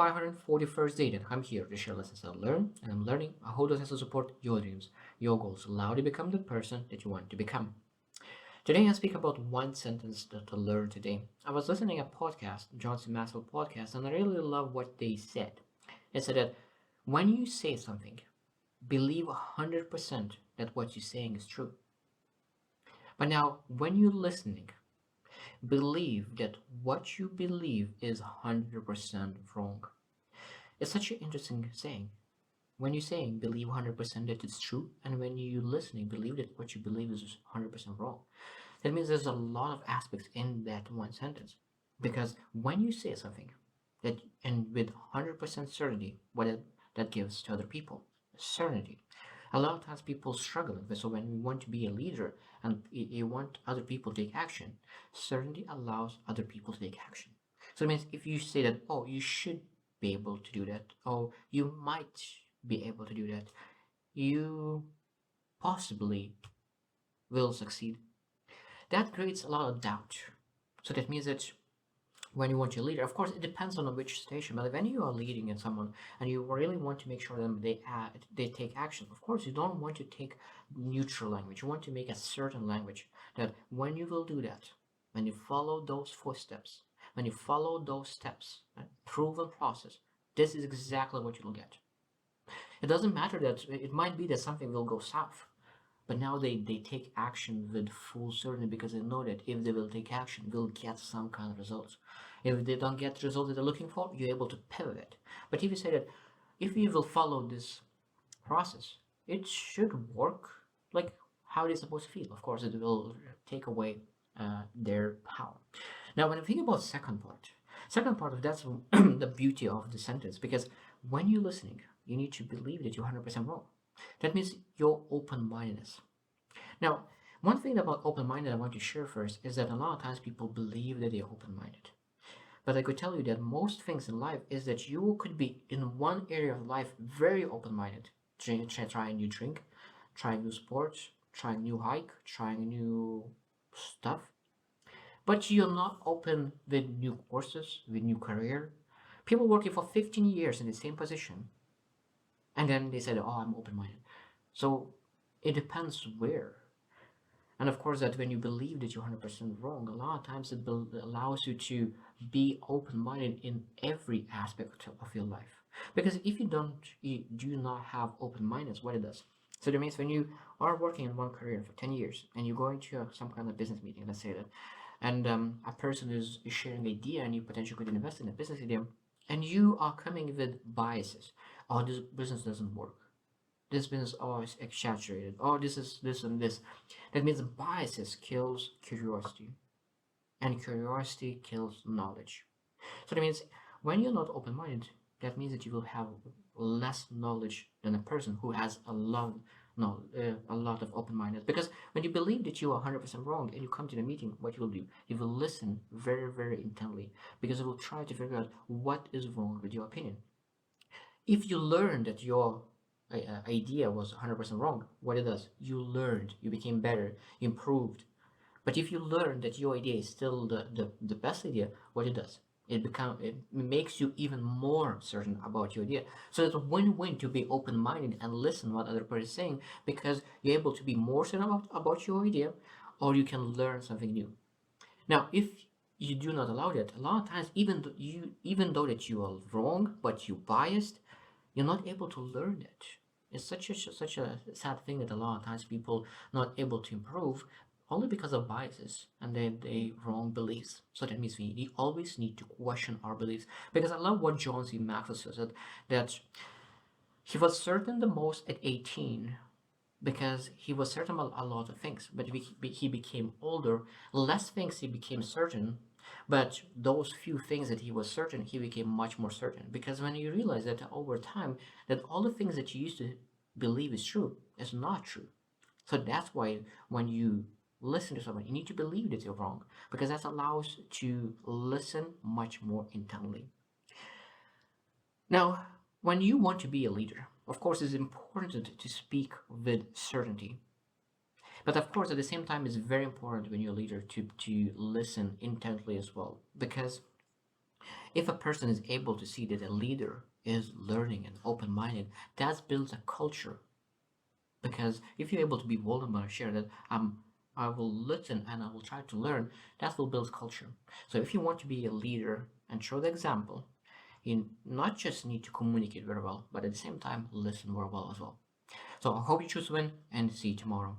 541st day that I'm here to share lessons I learn and I'm learning how to support your dreams, your goals, allow you to become the person that you want to become. Today I speak about one sentence to learn today. I was listening a podcast, John C. Maxwell podcast, and I really love what they said. It said that when you say something, believe 100% that what you're saying is true. But now, when you're listening, believe that what you believe is 100% wrong. It's such an interesting saying. When you're saying believe 100% that it's true, and when you're listening, believe that what you believe is 100% wrong. That means there's a lot of aspects in that one sentence. Because when you say something, that and with 100% certainty, that gives to other people, certainty. A lot of times people struggle with this. So when we want to be a leader and you want other people to take action, certainty allows other people to take action. So it means if you say that, oh, you should be able to do that, or you might be able to do that, you possibly will succeed. That creates a lot of doubt. So that means that when you want to lead, of course, it depends on which station. But when you are leading in someone and you really want to make sure that they take action, of course, you don't want to take neutral language. You want to make a certain language that when you will do that, when you follow those footsteps, when you follow those steps, a proven process, this is exactly what you'll get. It doesn't matter that it might be that something will go south, but now they take action with full certainty because they know that if they will take action, they'll get some kind of results. If they don't get the result that they're looking for, you're able to pivot it. But if you say that if you will follow this process, it should work like how it is supposed to feel. Of course, it will take away their power. Now, when I think about second part of that's the beauty of the sentence because when you're listening, you need to believe that you're 100% wrong. That means your open-mindedness. Now, one thing about open-minded I want to share first is that a lot of times people believe that they're open-minded. But I could tell you that most things in life is that you could be in one area of life very open-minded. Try a new drink, try a new sport, try a new hike, trying new stuff. But you're not open with new courses, with new career. People working for 15 years in the same position, and then they said, "Oh, I'm open-minded." So it depends where. And of course, that when you believe that you're 100% wrong, a lot of times it allows you to be open-minded in every aspect of your life. Because if you do not have open-mindedness, what it does. So that means when you are working in one career for 10 years and you're going to some kind of business meeting, let's say that, and a person is sharing an idea and you potentially could invest in a business idea, and you are coming with biases. Oh, this business doesn't work. This business is exaggerated. Oh, this is this and this. That means biases kills curiosity, and curiosity kills knowledge. So that means when you're not open-minded, that means that you will have less knowledge than a person who has a lot, no, a lot of open-minded. Because when you believe that you are 100% wrong and you come to the meeting, what you will do? You will listen very, very intently because you will try to figure out what is wrong with your opinion. If you learn that your idea was 100% wrong, what it does, you learned, you became better, improved. But if you learn that your idea is still the best idea, what it does, it makes you even more certain about your idea. So it's a win-win to be open-minded and listen what other person is saying because you're able to be more certain about your idea, or you can learn something new. Now, if you do not allow that, a lot of times, even though that you are wrong, but you biased, you're not able to learn it. It's such a sad thing that a lot of times people not able to improve only because of biases and they wrong beliefs. So that means we always need to question our beliefs. Because I love what John C. Maxwell says that he was certain the most at 18 because he was certain about a lot of things. But he became older, less things he became certain, but those few things that he was certain, he became much more certain. Because when you realize that over time, that all the things that you used to believe is true is not true. So that's why when you listen to someone, you need to believe that you're wrong, because that allows to listen much more intently. Now, when you want to be a leader, of course, it's important to speak with certainty. But of course, at the same time, it's very important when you're a leader to listen intently as well. Because If a person is able to see that a leader is learning and open-minded, that builds a culture. Because if you're able to be vulnerable and share that I will listen and I will try to learn, that will build culture. So if you want to be a leader and show the example, you not just need to communicate very well, but at the same time listen very well as well. So I hope you choose to win and see you tomorrow.